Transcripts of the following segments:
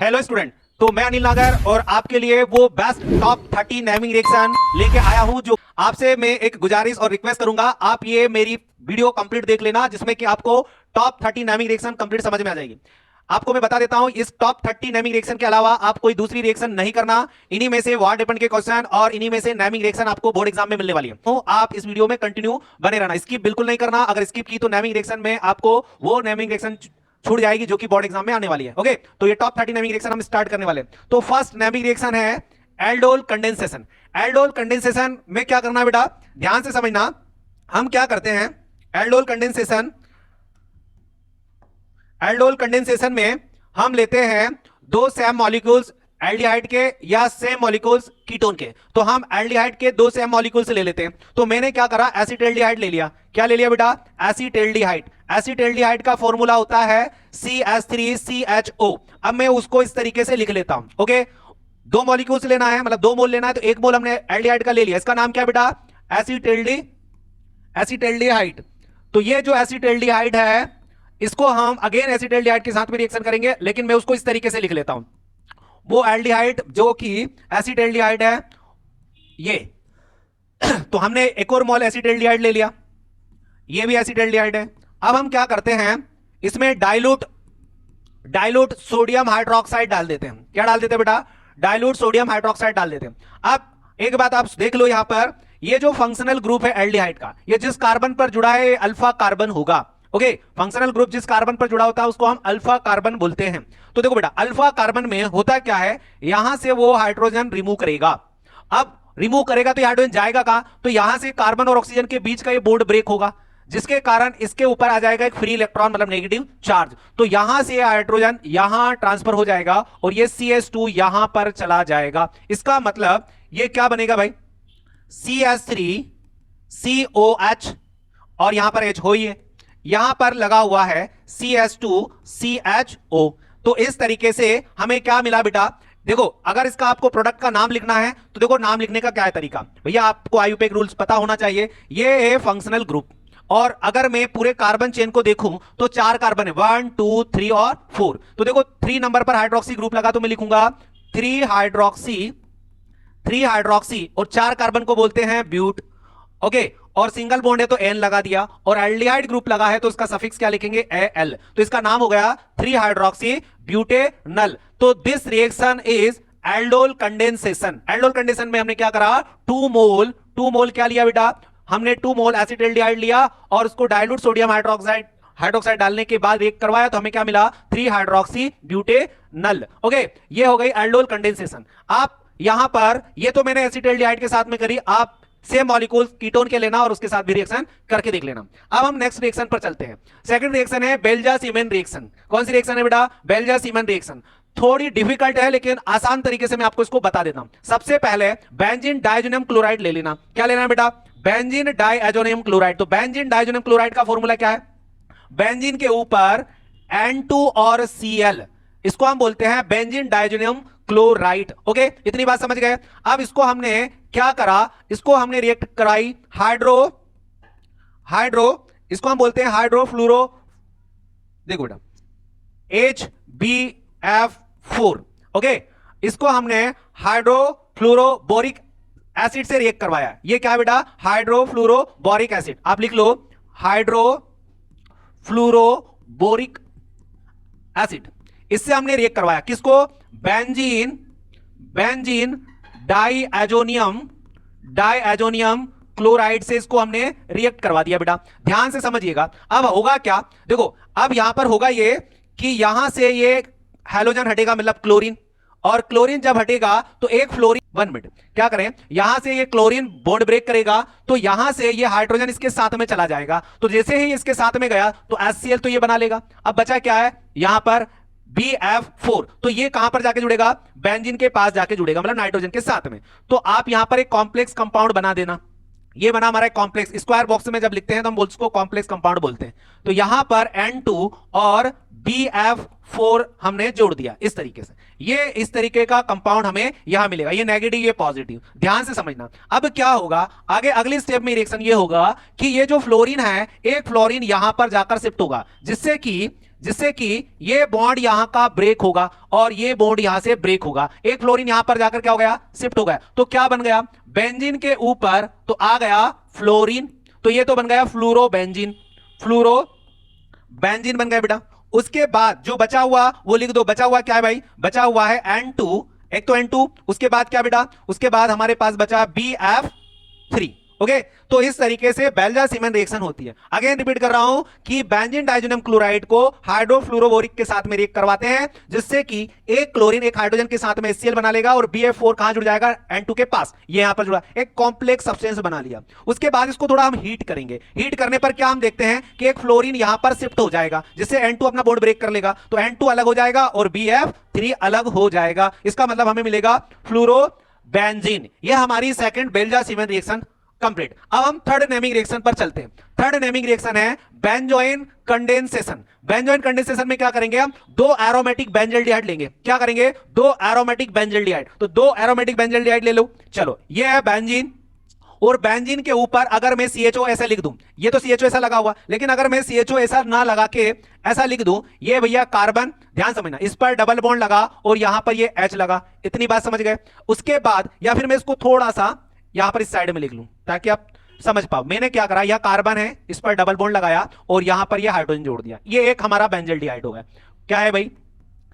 Hello student, तो मैं अनिल नागर और आपके लिए वो बेस्ट टॉप 30 नेमिंग रिएक्शन लेके आया हूं। जो आपसे मैं एक गुजारिश और रिक्वेस्ट करूंगा, आप ये मेरी वीडियो कंप्लीट देख लेना, जिसमें कि आपको टॉप 30 नेमिंग रिएक्शन कंप्लीट समझ में आ जाएगी। आपको मैं बता देता हूं, इस टॉप 30 नेमिंग रिएक्शन के अलावा आप कोई दूसरी रिएक्शन नहीं करना। इन्हीं में से वार्ड डिपेंड के क्वेश्चन और इन्हीं में से नेमिंग रिएक्शन आपको बोर्ड एग्जाम में मिलने वाली है। तो आप इस वीडियो में कंटिन्यू बने रहना, स्किप बिल्कुल नहीं करना। अगर स्किप की तो नेमिंग रिएक्शन में आपको वो नेमिंग रिएक्शन छूट जाएगी जो कि बोर्ड एग्जाम में आने वाली है। ओके, तो ये टॉप 30 नेमिंग रिएक्शन हम स्टार्ट करने वाले हैं। तो फर्स्ट नेमिंग रिएक्शन है एल्डोल कंडेंसेशन। एल्डोल कंडेंसेशन में क्या करना है बेटा, ध्यान से समझना। हम क्या करते हैं, एल्डोल कंडेंसेशन में हम लेते हैं दो सेम मॉलिक्यूल्स एल्डिहाइड के या सेम मॉलिक्यूल्स कीटोन के। तो हम एल्डिहाइड के दो सेम मॉलिक्यूल्स ले लेते हैं। तो मैंने क्या करा, एसिटाल्डिहाइड ले लिया। क्या ले लिया बेटा, एसिटाल्डिहाइड। एसिटाल्डिहाइड का फॉर्मूला होता है CH3CHO। अब मैं उसको इस तरीके से लिख लेता हूं। ओके, दो मॉलिक्यूल्स लेना है, मतलब 2 मोल लेना है, तो 1 मोल हमने एल्डिहाइड का ले लिया। इसका नाम क्या बेटा, एसिटाल्डिहाइड। तो ये जो एसिटाल्डिहाइड है, इसको हम अगेन एसिटाल्डिहाइड के साथ में रिएक्शन करेंगे, लेकिन मैं उसको इस तरीके से लिख लेता हूं। वो एल्डिहाइड जो कि एसिटाल्डिहाइड है ये तो हमने एक और मोल एसिटाल्डिहाइड ले लिया, ये भी एसिटाल्डिहाइड है। अब हम क्या करते हैं, इसमें डाइल्यूट सोडियम हाइड्रोक्साइड डाल देते हैं। क्या डाल देते हैं बेटा, डाइल्यूट सोडियम हाइड्रोक्साइड डाल देते हैं। अब एक बात आप देख लो, यहां पर ये जो फंक्शनल ग्रुप है एल्डिहाइड का, ये जिस कार्बन पर जुड़ा है अल्फा कार्बन होगा। ओके, फंक्शनल ग्रुप जिस कार्बन पर जुड़ा होता है उसको हम अल्फा कार्बन बोलते हैं। तो देखो बेटा, अल्फा कार्बन में होता क्या है, यहां से वो हाइड्रोजन रिमूव करेगा। अब रिमूव करेगा तो हाइड्रोजन जाएगा कहां, तो यहां से कार्बन और ऑक्सीजन के बीच का ये बॉन्ड ब्रेक होगा, जिसके कारण इसके ऊपर आ जाएगा एक फ्री इलेक्ट्रॉन, मतलब नेगेटिव चार्ज। तो यहां से हाइड्रोजन यहां ट्रांसफर हो जाएगा और ये CH2 यहां पर चला जाएगा। इसका मतलब ये क्या बनेगा भाई, CH3COH और यहां पर H हो ही है, यहां पर लगा हुआ है CH2CHO। तो इस तरीके से हमें क्या मिला बेटा, देखो अगर इसका आपको प्रोडक्ट का नाम लिखना है तो देखो नाम लिखने का क्या है तरीका, भैया आपको आईयूपीएसी रूल्स पता होना चाहिए। ये है फंक्शनल ग्रुप, और अगर मैं पूरे कार्बन चेन को देखूं तो 4 कार्बन है, 1 2 3 और 4। तो देखो 3 नंबर पर हाइड्रोक्सी ग्रुप लगा तो मैं लिखूंगा 3 हाइड्रोक्सी और 4 कार्बन को बोलते हैं ब्यूट। ओके, और सिंगल बॉन्ड है तो एन लगा दिया, और एल्डिहाइड ग्रुप लगा है तो इसका सफिक्स क्या लिखेंगे, Al। तो इसका नाम हो गया 3 हाइड्रोक्सी ब्यूटेनल। तो this reaction is aldol condensation. Aldol condensation में हमने क्या करा, 2 मोल क्या लिया बेटा, हमने 2 मोल एसिटाल्डिहाइड लिया और उसको डाइल्यूट सोडियम हाइड्रोक्साइड डालने के बाद रिएक्ट करवाया तो हमें क्या मिला, 3 हाइड्रोक्सी ब्यूटेनल। ओके, ये हो गई एल्डोल कंडेंसेशन। आप यहां पर, ये तो मैंने एसिटाल्डिहाइड के साथ में करी, आप सेम मॉलिक्यूल कीटोन के लेना और उसके साथ भी रिएक्शन करके देख लेना। अब हम नेक्स्ट रिएक्शन पर चलते हैं। सेकंड रिएक्शन है बेल्जा-सीमन रिएक्शन। कौन सी रिएक्शन है बेटा, बेल्जा-सीमन रिएक्शन। थोड़ी डिफिकल्ट है लेकिन आसान तरीके से मैं आपको इसको बता देता हूं। सबसे पहले बेंजीन डाइएजोनियम क्लोराइड ले लेना। क्या लेना है बेटा, बेंजीन डाइएजोनियम क्लोराइड। तो बेंजीन डाइएजोनियम क्लोराइड का फॉर्मूला क्या है, बेंजीन के ऊपर N2 और Cl, इसको हम बोलते हैं बेंजीन डाइएजोनियम क्लोराइड। ओके, इतनी बात समझ गए। अब इसको हमने क्या करा, इसको हमने रिएक्ट कराई हाइड्रो, इसको हम बोलते हैं हाइड्रोफ्लोरो, देखो बेटा HbF4। ओके, इसको हमने हाइड्रोफ्लोरोबोरिक एसिड से रिएक्ट करवाया। ये क्या है बेटा, हाइड्रोफ्लोरोबोरिक एसिड। आप लिख लो हाइड्रोफ्लोरोबोरिक एसिड, इससे हमने रिएक्ट करवाया। किसको, बेंजीन डाइएजोनियम क्लोराइड से इसको हमने रिएक्ट करवा दिया बेटा। ध्यान से समझिएगा। अब होगा क्या, देखो अब यहां पर होगा ये कि यहां से ये हैलोजन हटेगा, मतलब क्लोरीन, और क्लोरीन जब हटेगा तो एक फ्लोरीन, 1 मिनट क्या करें, यहां से ये क्लोरीन बॉन्ड ब्रेक करेगा तो यहां से ये हाइड्रोजन इसके साथ में चला जाएगा। तो जैसे ही इसके साथ में गया तो HCl तो ये बना लेगा। अब बचा क्या है, यहां पर BF4। तो ये कहां पर जाके जुड़ेगा, बेंजीन के पास जाके जुड़ेगा, मतलब नाइट्रोजन के साथ में। तो आप यहां पर एक कॉम्प्लेक्स कंपाउंड बना देना। ये बना हमारा कॉम्प्लेक्स, स्क्वायर बॉक्स में जब लिखते हैं तो हम उसको कॉम्प्लेक्स कंपाउंड बोलते हैं। तो यहां पर N2 और BF4 हमने जोड़ दिया इस तरीके से। ये इस तरीके का कंपाउंड हमें यहां मिलेगा, ये नेगेटिव ये पॉजिटिव, ध्यान से समझना। अब क्या होगा आगे, अगली स्टेप में रिएक्शन ये होगा कि ये जो फ्लोरीन है, एक फ्लोरीन यहां पर जाकर शिफ्ट होगा, जिससे कि जिससे कि ये बॉन्ड यहां का ब्रेक होगा और ये बॉन्ड यहां से ब्रेक होगा। एक फ्लोरीन यहां पर जाकर क्या हो गया, शिफ्ट हो गया। तो क्या बन गया, बेंजीन के ऊपर तो आ गया फ्लोरीन, तो ये तो बन गया फ्लोरोबेंजीन, फ्लोरोबेंजीन बन गया बेटा। उसके बाद जो बचा हुआ वो लिख दो, बचा हुआ क्या है भाई, बचा हुआ है N2, एक तो N2, उसके बाद क्या बेटा, उसके बाद हमारे पास बचा BF3। ओके, तो इस तरीके से बेल्जा सीमेन रिएक्शन होती है। अगेन रिपीट कर रहा हूं कि बेंजीन डाइजोनियम क्लोराइड को हाइड्रोफ्लोरोबोरिक के साथ में रिएक्ट करवाते हैं, जिससे कि एक क्लोरीन एक हाइड्रोजन के साथ में HCl बना लेगा और BF4 कहां जुड़ जाएगा, N2 के पास, ये यहां पर जुड़ा, एक कॉम्प्लेक्स सब्सटेंस बना लिया। उसके बाद इसको थोड़ा हम हीट करेंगे। हीट करने पर क्या हम देखते हैं कि एक फ्लोरीन यहां पर शिफ्ट हो जाएगा, जिससे N2 अपना बॉन्ड ब्रेक कर लेगा, तो N2 अलग हो जाएगा और BF3 अलग हो जाएगा। इसका मतलब हमें मिलेगा फ्लोरोबेंजीन। यह हमारी सेकंड बेल्जा सीमेन रिएक्शन कंप्लीट। अब हम थर्ड नेमिंग रिएक्शन पर चलते हैं। थर्ड नेमिंग रिएक्शन है बेंजोइन कंडेंसेशन। बेंजोइन कंडेंसेशन में क्या करेंगे, हम दो एरोमेटिक बेंजल्डिहाइड लेंगे। क्या करेंगे, दो एरोमेटिक बेंजल्डिहाइड, तो दो एरोमेटिक बेंजल्डिहाइड ले लो। चलो, ये है बेंजीन, और बेंजीन के ऊपर अगर मैं CHO ऐसा लिख दूं, ये तो CHO ऐसा लगा हुआ, लेकिन अगर मैं CHO ऐसा ना लगा के ऐसा लिख दूं, ये भैया कार्बन, ध्यान समझना, इस पर डबल बॉन्ड लगा और यहां पर ये H लगा, इतनी बात समझ गए। उसके बाद या फिर मैं इसको थोड़ा सा यहां पर इस साइड में लिख लूं ताकि आप समझ पाओ। मैंने क्या करा, यह कार्बन है, इस पर डबल बॉन्ड लगाया और यहां पर यह हाइड्रोजन जोड़ दिया, ये एक हमारा बेंजल्डिहाइड हो गया। क्या है भाई,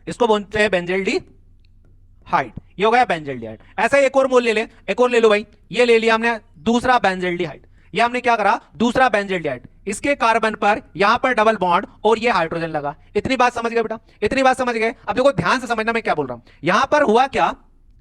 इसको बोलते हैं बेंजल्डिहाइड, ये हो गया बेंजल्डिहाइड। ऐसा ही एक और मोल ले ले, एक और ले लो भाई, ये ले लिया हमने दूसरा बेंजल्डिहाइड। ये हमने क्या करा, दूसरा बेंजल्डिहाइड, इसके कार्बन पर यहां पर डबल बॉन्ड और ये हाइड्रोजन लगा। इतनी बात समझ गए बेटा, इतनी बात समझ गए। अब देखो ध्यान से समझना मैं क्या बोल रहा हूं। यहां पर हुआ क्या,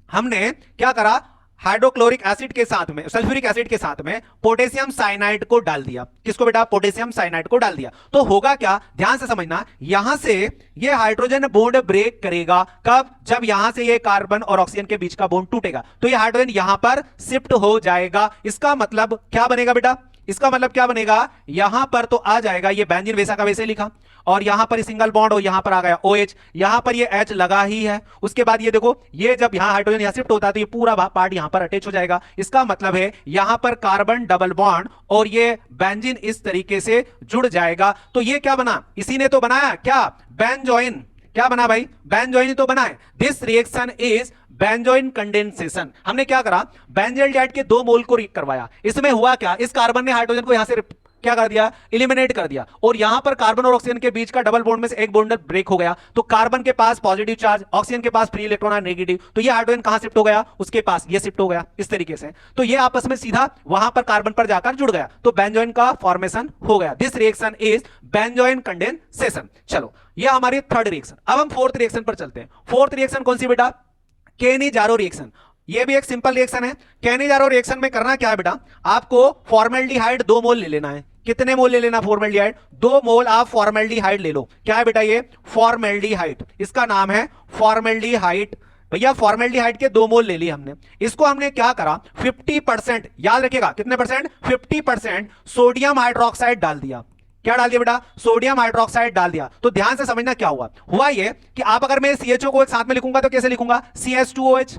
हमने क्या करा, हाइड्रोक्लोरिक एसिड के साथ में, सल्फ्यूरिक एसिड के साथ में पोटेशियम साइनाइड को डाल दिया। किसको बेटा, पोटेशियम साइनाइड को डाल दिया। तो होगा क्या, ध्यान से समझना, यहां से ये हाइड्रोजन बॉन्ड ब्रेक करेगा। कब, जब यहां से ये कार्बन और ऑक्सीजन के बीच का बॉन्ड टूटेगा, तो ये हाइड्रोजन यहां पर शिफ्ट हो जाएगा। इसका मतलब क्या बनेगा बेटा, इसका मतलब क्या बनेगा, यहां पर तो आ जाएगा, ये बेंजीन वैसा का वैसे लिखा, और यहां पर सिंगल बॉन्ड और यहां पर आ गया OH, यहां पर ये H लगा ही है। उसके बाद ये देखो, ये जब यहां हाइड्रोजन यहां शिफ्ट होता है तो ये पूरा पार्ट यहां पर अटैच हो जाएगा। इसका मतलब है यहां पर कार्बन डबल बॉन्ड और ये बेंजीन इस तरीके से जुड़ जाएगा। तो ये क्या बना, इसी ने तो बनाया क्या, बेंजोइन। क्या बना भाई, बेंजोइन तो बना है। This reaction is benzoin condensation. हमने क्या करा, बेंजल्डिहाइड के 2 मोल को रिएक्ट करवाया। इसमें हुआ क्या, इस कार्बन ने हाइड्रोजन को यहां से क्या कर दिया, एलिमिनेट कर दिया, और यहां पर कार्बन और ऑक्सीजन के बीच का डबल बॉन्ड में से एक बॉन्ड ब्रेक हो गया। तो कार्बन के पास पॉजिटिव चार्ज, ऑक्सीजन के पास फ्री इलेक्ट्रॉन और नेगेटिव, तो ये हाइड्रोजन कहां शिफ्ट हो गया, उसके पास ये शिफ्ट हो गया इस तरीके से। तो ये आपस में सीधा वहां पर कार्बन पर जाकर जुड़ गया, तो बेंजोइन का फॉर्मेशन हो गया। This reaction is benzoin condensation. चलो, ये हमारी थर्ड रिएक्शन। अब हम फोर्थ रिएक्शन पर चलते हैं। फोर्थ रिएक्शन कौन सी बेटा, केनी-जारो रिएक्शन। ये भी एक सिंपल रिएक्शन है। केनी-जारो रिएक्शन में करना क्या है बेटा, आपको फॉर्मेल्डिहाइड 2 मोल ले लेना है। कितने मोल ले लेना, फॉर्मेल्डिहाइड 2 मोल आप फॉर्मेल्डिहाइड ले लो। क्या है बेटा, ये फॉर्मेल्डिहाइड, इसका नाम है फॉर्मेल्डिहाइड। भैया फॉर्मेल्डिहाइड के 2 मोल ले लिए हमने। इसको हमने क्या करा, 50%, याद रखिएगा कितने परसेंट, 50% सोडियम हाइड्रोक्साइड डाल दिया। क्या डाल दिया बेटा, सोडियम हाइड्रोक्साइड डाल दिया। तो ध्यान से समझना क्या हुआ, हुआ ये कि आप अगर मैं CHO को एक साथ में लिखूंगा तो कैसे लिखूंगा, CH2OH,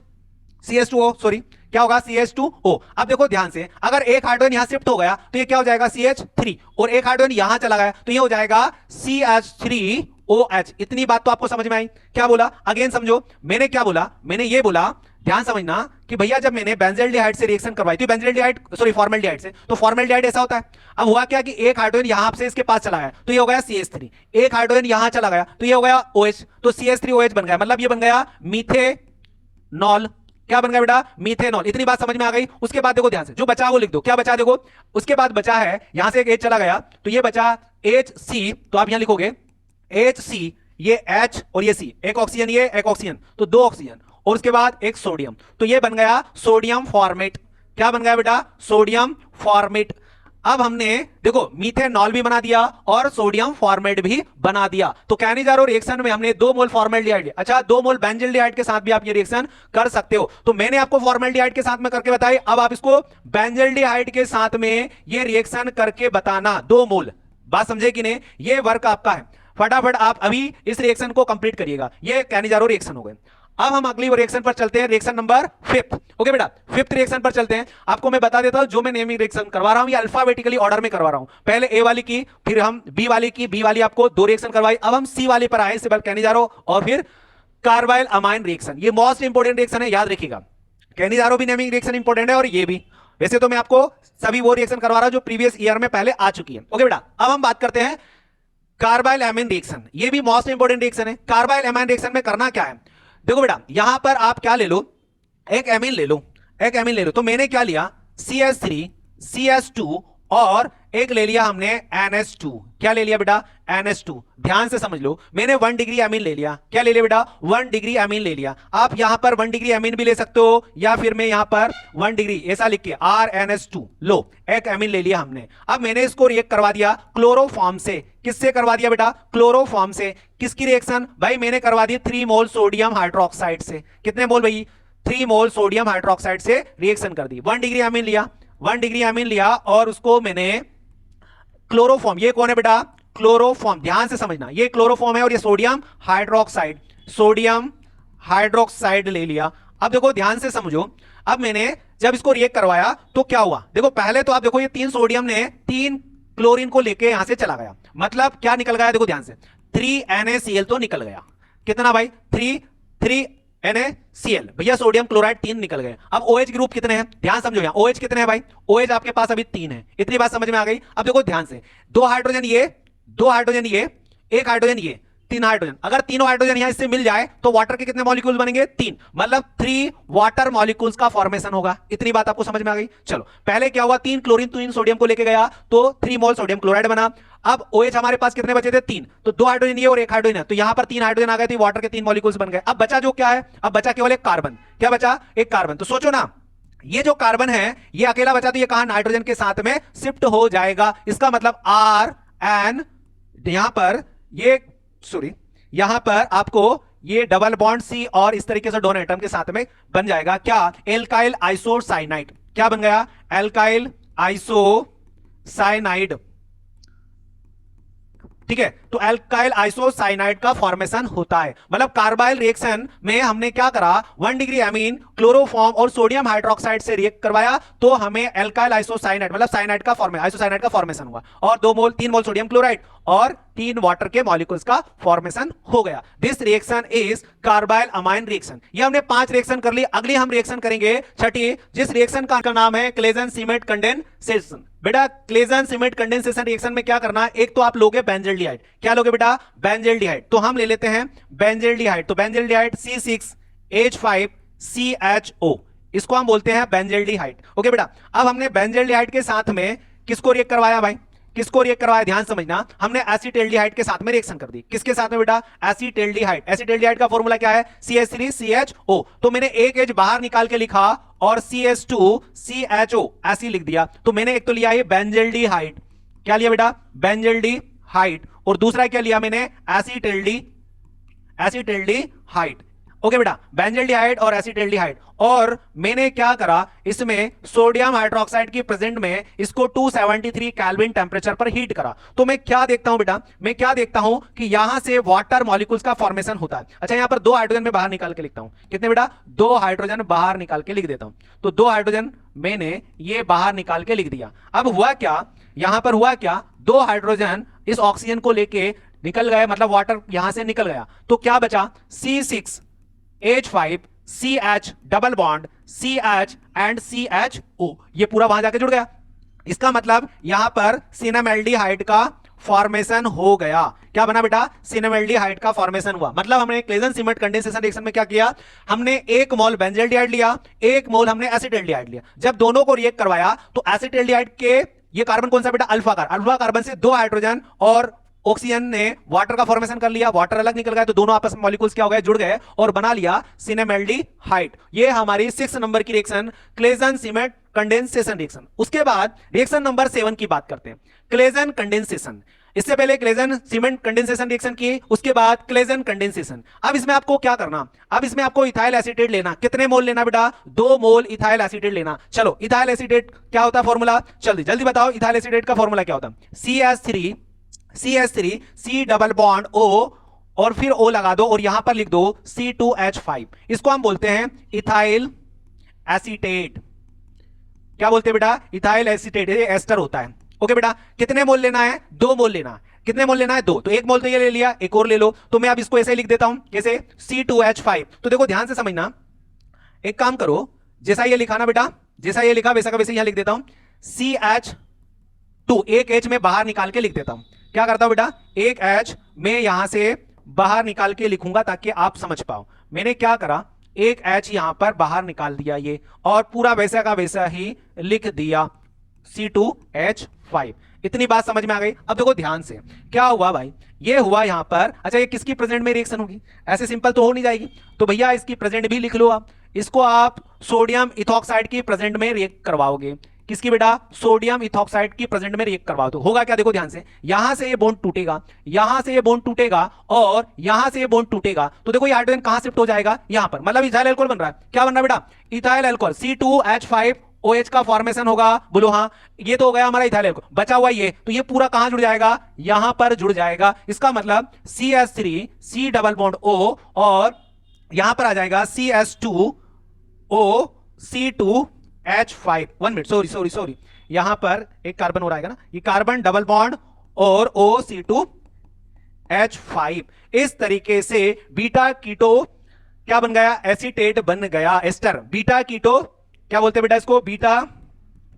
CH2O, सॉरी क्या होगा, CH2O। अब देखो ध्यान से, अगर एक हाइड्रोजन यहां शिफ्ट हो गया तो ये क्या हो जाएगा, CH3, और एक हाइड्रोजन यहां चला गया तो ये हो जाएगा CH3OH। इतनी बात तो आपको समझ में आई। क्या बोला, अगेन समझो, मैंने क्या बोला, मैंने ये बोला, ध्यान समझना कि भैया जब मैंने बेंजल्डिहाइड से रिएक्शन करवाई थी, बेंजल्डिहाइड सॉरी फॉर्मेल्डिहाइड से, तो फॉर्मेल्डिहाइड ऐसा होता है। अब हुआ क्या कि एक हाइड्रोजन यहां से इसके पास चला गया तो ये हो गया CH3, एक हाइड्रोजन यहां चला गया तो ये हो गया OH, तो CH3OH बन गया, मतलब ये बन गया मीथेनॉल। क्या बन गया बेटा, मीथेनॉल। इतनी बात समझ में आ गई। उसके बाद देखो ध्यान से, जो बचा वो लिख दो। क्या बचा, देखो उसके बाद बचा है, यहां से एक H चला गया तो ये बचा HC, तो आप यहां लिखोगे HC, ये H और ये C, एक ऑक्सीजन ये एक ऑक्सीजन, तो 2 ऑक्सीजन, और उसके बाद एक सोडियम, तो ये बन गया सोडियम फॉर्मेट। क्या बन गया बेटा, सोडियम फॉर्मेट। अब हमने देखो मीथेनॉल भी बना दिया और सोडियम फॉर्मेट भी बना दिया। तो केनी-जारो रिएक्शन में हमने 2 मोल फॉर्मेल्डिहाइड, अच्छा 2 मोल बेंजल्डिहाइड के साथ भी आप ये रिएक्शन कर सकते हो। तो मैंने आपको फॉर्मेल्डिहाइड के साथ में करके बताई, अब आप इसको बेंजल्डिहाइड के साथ में ये रिएक्शन करके बताना, 2 मोल। बात समझे कि नहीं, ये वर्क आपका है। फटाफट आप अभी इस रिएक्शन को कंप्लीट करिएगा। ये केनी-जारो रिएक्शन हो गए। अब हम अगली रिएक्शन पर चलते हैं, रिएक्शन नंबर 5। ओके बेटा, 5th रिएक्शन पर चलते हैं। आपको मैं बता देता हूं, जो मैं नेमिंग रिएक्शन करवा रहा हूं ये अल्फाबेटिकली ऑर्डर में करवा रहा हूं। पहले ए वाली की, फिर हम बी वाली की, बी वाली आपको 2 रिएक्शन करवाई, अब हम सी वाली पर आए, सिबल कैनिजारो और फिर कार्बाइल अमाइन रिएक्शन। ये मोस्ट इंपोर्टेंट रिएक्शन है, याद रखिएगा। कैनिजारो भी नेमिंग रिएक्शन इंपोर्टेंट है और ये भी। वैसे तो मैं आपको सभी वो रिएक्शन करवा रहा हूं जो प्रीवियस ईयर में पहले आ चुकी है। ओके बेटा, अब हम बात करते हैं कार्बाइल एमाइन रिएक्शन। ये भी मोस्ट इंपोर्टेंट रिएक्शन है। कार्बाइल एमाइन रिएक्शन में करना क्या है, देखो बेटा, यहां पर आप क्या ले लो, एक एमीन ले लो, एक एमीन ले लो। तो मैंने क्या लिया, CH3 CH2 और एक ले लिया हमने NH2। क्या ले लिया बेटा, NH2। ध्यान से समझ लो, मैंने 1 डिग्री एमीन ले लिया। क्या ले लिया बेटा, 1 डिग्री एमीन ले लिया। आप यहां पर 1 डिग्री एमीन भी ले सकते हो या फिर मैं यहां पर 1 डिग्री ऐसा लिख के RNH2 लो, एक एमीन ले लिया हमने। अब मैंने इसको रिएक्ट करवा दिया क्लोरोफॉर्म से। किससे करवा दिया बेटा, क्लोरोफॉर्म से। किसकी रिएक्शन भाई, मैंने करवा दी 3 मोल सोडियम हाइड्रोक्साइड से। कितने मोल भाई, 3 मोल सोडियम हाइड्रोक्साइड से रिएक्शन कर दी। 1 डिग्री एमीन लिया, 1 डिग्री एमीन लिया और उसको मैंने क्लोरोफॉर्म, ये कौन है बेटा, क्लोरोफॉर्म। ध्यान से समझना, ये क्लोरोफॉर्म है और ये सोडियम हाइड्रोक्साइड, सोडियम हाइड्रोक्साइड ले लिया। अब देखो ध्यान से समझो, अब मैंने जब इसको रिएक्ट करवाया तो क्या हुआ, देखो पहले तो आप देखो ये 3 सोडियम ने 3 क्लोरीन को लेके यहां से चला गया। मतलब क्या निकल गया, देखो ध्यान से, 3 NaCl तो निकल गया। कितना भाई, 3 NaCl। भैया सोडियम क्लोराइड 3 निकल गए। अब OH ग्रुप कितने हैं, ध्यान समझो यहां OH कितने हैं भाई, OH आपके पास अभी 3 है। इतनी बात समझ में आ गई। अब देखो ध्यान से, 2 हाइड्रोजन ये, 2 हाइड्रोजन ये, 1 हाइड्रोजन ये, 3 हाइड्रोजन। अगर तीनों हाइड्रोजन यहां इससे मिल जाए तो वाटर के कितने मॉलिक्यूल्स बनेंगे, 3। मतलब 3 वाटर मॉलिक्यूल्स का फॉर्मेशन होगा। इतनी बात आपको समझ में आ गई। चलो पहले क्या हुआ, 3 क्लोरीन 3 सोडियम को लेके गया तो 3 मोल सोडियम क्लोराइड बना। अब OH हमारे पास कितने बचे थे, 3। तो 2 हाइड्रोजन ये और 1 हाइड्रोजन है, तो यहां पर 3 हाइड्रोजन आ गए थे, वाटर के 3 मॉलिक्यूल्स बन गए। अब बचा जो क्या है, अब बचा केवल एक कार्बन। क्या बचा, एक कार्बन। तो सोचो ना, ये जो कार्बन है ये अकेला बचा तो ये कहां, नाइट्रोजन के साथ में शिफ्ट हो जाएगा। इसका मतलब RN यहां पर ये, सॉरी, यहां पर आपको ये डबल बॉन्ड C और इस तरीके से दोनों एटम के साथ में बन जाएगा क्या, एल्काइल आइसोसाइनाइड। क्या बन गया, एल्काइल आइसोसाइनाइड। ठीक है, तो एल्काइल आइसोसाइनाइड का फॉर्मेशन होता है। मतलब कार्बाइल रिएक्शन में हमने क्या करा, 1 डिग्री एमीन क्लोरोफॉर्म और सोडियम हाइड्रोक्साइड से रिएक्ट करवाया तो हमें एल्काइल आइसोसाइनाइड मतलब साइनाइड का आइसोसाइनाइड का फॉर्मेशन हुआ और 3 मोल सोडियम क्लोराइड और 3 वाटर के मॉलिक्यूल्स का फॉर्मेशन हो गया। This reaction is carbyl amine reaction. ये हमने 5 रिएक्शन कर ली। अगली हम रिएक्शन करेंगे छठी, जिस रिएक्शन का नाम है क्लेजन सीमेंट कंडेंसेशन। बेटा क्लेजन सीमेंट कंडेंसेशन रिएक्शन में क्या करना है, एक तो आप लोगे बेंजल्डिहाइड। क्या लोगे बेटा, बेंजल्डिहाइड। तो हम ले लेते हैं बेंजल्डिहाइड। तो बेंजल्डिहाइड C6H5CHO, इसको हम बोलते हैं बेंजल्डिहाइड। ओके बेटा, अब हमने बेंजल्डिहाइड के साथ में किसको रिएक्ट करवाया भाई, किसको रिएक्ट करवाया, ध्यान समझना, हमने एसिटाल्डिहाइड के साथ में रिएक्शन कर दी। किसके साथ में बेटा, एसिटाल्डिहाइड। एसिटाल्डिहाइड का फॉर्मूला क्या है, CH3CHO। तो मैंने एक एच बाहर निकाल के लिखा और CH2CHO ऐसे लिख दिया। तो मैंने एक तो लिया ये बेंजल्डिहाइड। क्या लिया बेटा, बेंजल्डिहाइड। और दूसरा क्या लिया मैंने, एसिटाल्डिहाइड। ओके बेटा, बेंजल्डिहाइड और एसिटाल्डिहाइड। और मैंने क्या करा, इसमें सोडियम हाइड्रोक्साइड की प्रेजेंट में इसको 273 केल्विन टेंपरेचर पर हीट करा। तो मैं क्या देखता हूं बेटा, मैं क्या देखता हूं कि यहां से वाटर मॉलिक्यूल्स का फॉर्मेशन होता है। अच्छा, यहां पर 2 हाइड्रोजन में बाहर निकाल के लिखता हूं। कितने बेटा, 2 हाइड्रोजन बाहर निकाल के लिख देता हूं। तो 2 हाइड्रोजन मैंने ये बाहर निकाल के लिख दिया। अब हुआ क्या, यहां पर हुआ क्या, 2 हाइड्रोजन इस ऑक्सीजन को लेके निकल गए, मतलब वाटर यहां से निकल गया। तो क्या बचा, C6H5CH double bond CH and CHO, ये पूरा वहां जाके जुड़ गया। इसका मतलब यहां पर सिनेमैल्डिहाइड का फॉर्मेशन हो गया। क्या बना बेटा, सिनेमैल्डिहाइड का फॉर्मेशन हुआ। मतलब हमने क्लेजन सीमेंट कंडेंसेशन रिएक्शन में क्या किया, हमने 1 मोल बेंजल्डिहाइड लिया, 1 मोल हमने एसिटाल्डिहाइड लिया। जब दोनों को रिएक्ट करवाया तो एसिटाल्डिहाइड के ये कार्बन कौन सा बेटा, अल्फा कार्बन। अल्फा कार्बन से 2 हाइड्रोजन और ऑक्सीजन ने वाटर का फॉर्मेशन कर लिया, वाटर अलग निकल गया तो दोनों आपस में मॉलिक्यूल्स क्या हो गए, जुड़ गए और बना लिया सिनेमैल्डिहाइड। ये हमारी 6 नंबर की reaction Claisen cement condensation reaction. उसके बाद रिएक्शन नंबर 7 की बात करते हैं, क्लेजन कंडेंसेशन। इससे पहले क्लेजन सीमेंट कंडेंसेशन रिएक्शन की, उसके बाद क्लेजन कंडेंसेशन। अब इसमें आपको क्या करना, अब इसमें आपको इथाइल एसीटेट लेना। कितने मोल लेना बेटा, 2 मोल इथाइल एसीटेट लेना। चलो इथाइल एसीटेट क्या होता है फॉर्मूला, जल्दी जल्दी बताओ, इथाइल एसीटेट का फॉर्मूला क्या होता है, CH3 C double bond O और फिर O लगा दो और यहां पर लिख दो C2H5। इसको हम बोलते हैं इथाइल एसीटेट। क्या बोलते हैं बेटा? इथाइल एसीटेट, ये एस्टर होता है। ओके बेटा, कितने मोल लेना है? 2 मोल लेना है। कितने मोल लेना है? 2। तो 1 मोल तो ये ले लिया, एक और ले लो। तो मैं अब इसको ऐसे लिख देता हूं, कैसे? C2H5। तो देखो ध्यान से समझना, एक काम करो, जैसा ये लिखा ना बेटा, जैसा ये लिखा वैसा का वैसे यहां लिख देता हूं CH2। एक H में बाहर निकाल के लिख देता हूं। क्या करता हूं बेटा? एक H में यहां से बाहर निकाल के लिखूंगा ताकि आप समझ पाओ। मैंने क्या करा, एक H यहां पर बाहर निकाल दिया ये, और पूरा वैसा का वैसा ही लिख दिया C2H5। इतनी बात समझ में आ गई? अब देखो ध्यान से, क्या हुआ भाई? ये हुआ यहां पर, अच्छा ये किसकी प्रेजेंट में रिएक्शन होगी? ऐसे सिंपल तो हो नहीं जाएगी, तो भैया इसकी प्रेजेंट भी लिख लो आप। इसको आप सोडियम इथॉक्साइड की प्रेजेंट में रिएक्ट करवाओगे। किसकी बेटा? सोडियम इथॉक्साइड की प्रेजेंट में रिएक्ट करवाओ। तो होगा क्या? देखो ध्यान से, यहां से ये बॉन्ड टूटेगा, यहां से ये बॉन्ड टूटेगा, और यहां से ये बॉन्ड टूटेगा। तो देखो ये हाइड्रोजन कहां शिफ्ट हो जाएगा? यहां पर, मतलब इथाइल अल्कोहल बन रहा है। क्या बन रहा है बेटा? Ethyl alcohol. C2H5 OH का फॉर्मेशन होगा, बोलो हाँ। ये तो हो गया हमारा इथाइल अल्कोहल, बचा हुआ ये, तो ये पूरा कहां जुड़ जाएगा? यहां पर जुड़ जाएगा। इसका मतलब CH3 C double bond O, और यहां पर आ जाएगा CH2O C2H5। 1 मिनट, सॉरी, यहां पर एक कार्बन और आएगा ना, ये कार्बन डबल बॉन्ड और O C2H5। इस तरीके से बीटा कीटो क्या बन गया? एसीटेट बन गया, एस्टर। बीटा कीटो क्या बोलते हैं बेटा इसको? बीटा